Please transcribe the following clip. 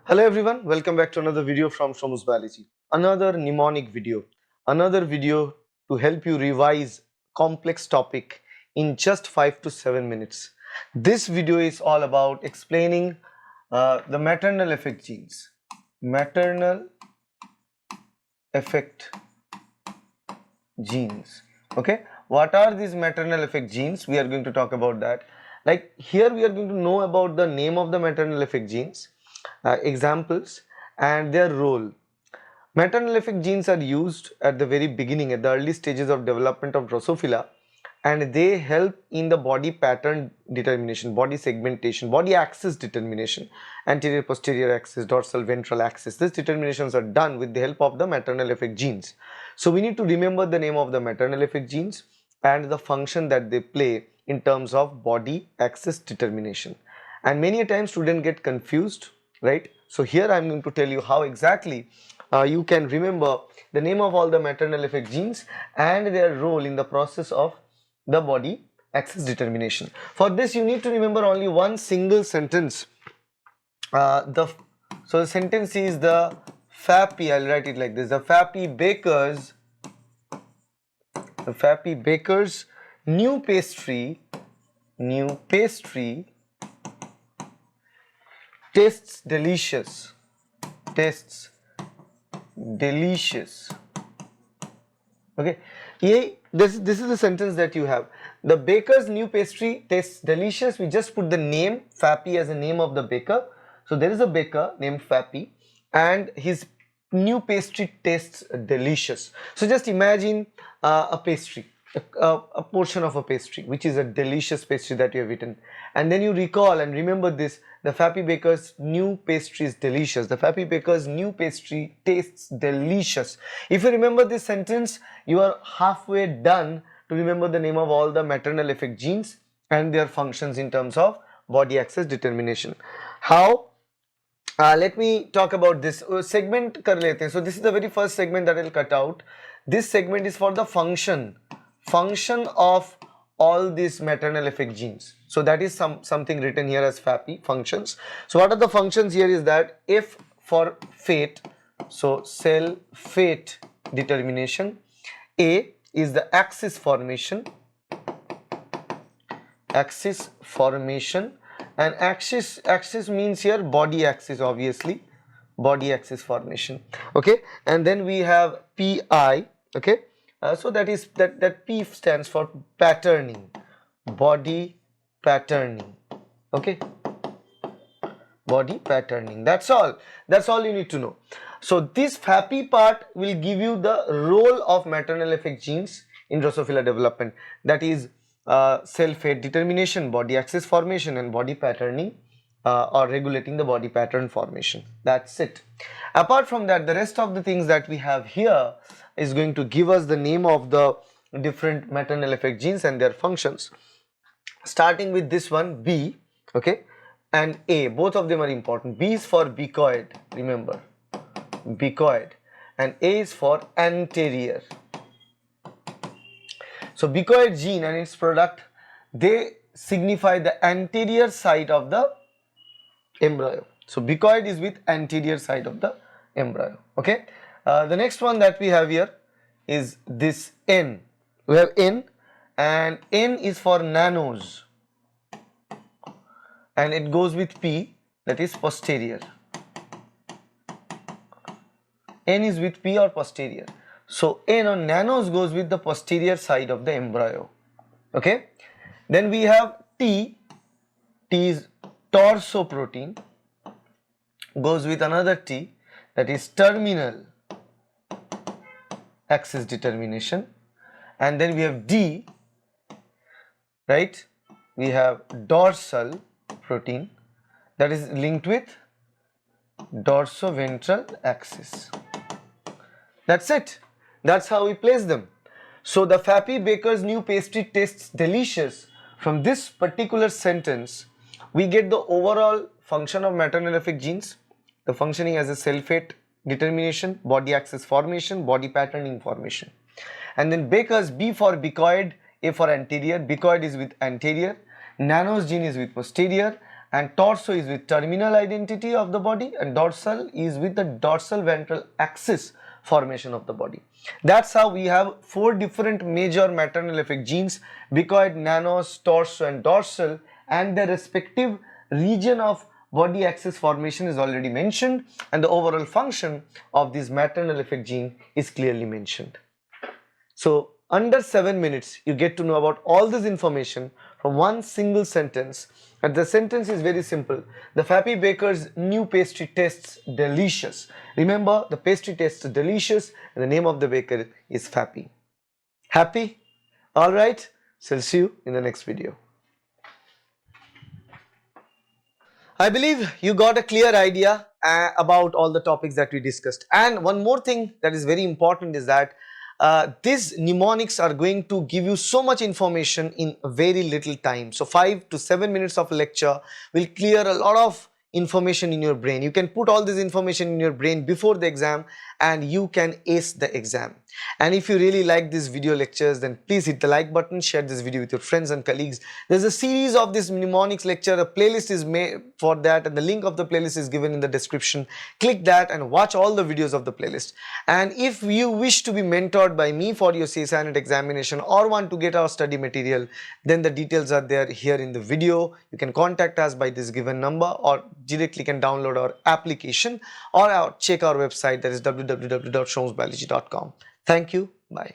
Hello everyone, welcome back to another video from Shomu's Biology. Another mnemonic video. Another video to help you revise complex topic in just 5 to 7 minutes. This video is all about explaining the maternal effect genes. Maternal effect genes. Okay, what are these maternal effect genes? We are going to talk about that. Like here we are going to know about the name of the maternal effect genes, examples and their role. Maternal effect genes are used at the very beginning, at the early stages of development of Drosophila, and they help in the body pattern determination, body segmentation, body axis determination, anterior posterior axis, dorsal ventral axis. These determinations are done with the help of the maternal effect genes. So we need to remember the name of the maternal effect genes and the function that they play in terms of body axis determination. And many a times students get confused, right? So here I am going to tell you how exactly you can remember the name of all the maternal effect genes and their role in the process of the body axis determination. For this you need to remember only one single sentence. So the sentence is the FAPI, I'll write it like this, the FAPI bakers new pastry tastes delicious. Okay, this is the sentence that you have. The baker's new pastry tastes delicious. We just put the name Fappy as a name of the baker. So there is a baker named Fappy and his new pastry tastes delicious. So just imagine a pastry, a portion of a pastry which is a delicious pastry that you have eaten, and then you recall and remember this: the Fappy baker's new pastry is delicious. The Fappy baker's new pastry tastes delicious. If you remember this sentence, you are halfway done to remember the name of all the maternal effect genes and their functions in terms of body axis determination. How? Let me talk about this segment kar lete hain. So this is the very first segment that I will cut out. This segment is for the function of all these maternal effect genes. So that is something written here as FAPI, functions. So what are the functions here is that F for fate, so cell fate determination. A is the axis formation, and axis means here body axis, obviously body axis formation. Okay, and then we have PI. Okay, so that is that P stands for patterning, body patterning. Okay, body patterning. That's all you need to know. So this FAPI part will give you the role of maternal effect genes in Drosophila development, that is cell fate determination, body axis formation, and body patterning, or regulating the body pattern formation. That's it. Apart from that, the rest of the things that we have here is going to give us the name of the different maternal effect genes and their functions, starting with this one B, okay, and A. Both of them are important. B is for becoid, remember, becoid, and A is for anterior. So becoid gene and its product, they signify the anterior side of the embryo. So becoid is with anterior side of the embryo. Okay, the next one that we have here is this N. We have N, and N is for nanos, and it goes with P, that is posterior. N is with P or posterior. So N on nanos goes with the posterior side of the embryo. Okay, then we have T. T is torso protein, goes with another T, that is terminal axis determination. And then we have D, right? We have dorsal protein, that is linked with dorsoventral axis. That's it. That's how we place them. So the Fappy baker's new pastry tastes delicious. From this particular sentence, we get the overall function of maternal effect genes, the functioning as a cell fate determination, body axis formation, body patterning formation. And then baker's B for becoid, A for anterior. Becoid is with anterior, nanos gene is with posterior, and torso is with terminal identity of the body, and dorsal is with the dorsal ventral axis formation of the body. That's how we have 4 different major maternal effect genes: becoid, nanos, torso and dorsal, and their respective region of body axis formation is already mentioned, and the overall function of this maternal effect gene is clearly mentioned. So under 7 minutes you get to know about all this information from one single sentence, and the sentence is very simple: the Fappy Baker's new pastry tastes delicious. Remember, the pastry tastes delicious and the name of the baker is Fappy. Happy? Alright, so I'll see you in the next video. I believe you got a clear idea about all the topics that we discussed. And one more thing that is very important is that these mnemonics are going to give you so much information in very little time. So 5 to 7 minutes of lecture will clear a lot of information in your brain. You can put all this information in your brain before the exam and you can ace the exam. And if you really like these video lectures, then please hit the like button, share this video with your friends and colleagues. There's a series of this mnemonics lecture, a playlist is made for that, and the link of the playlist is given in the description. Click that and watch all the videos of the playlist. And if you wish to be mentored by me for your CSIR NET examination or want to get our study material, then the details are there here in the video. You can contact us by this given number or directly can download our application or check our website, that is www.shomusbiology.com. Thank you. Bye.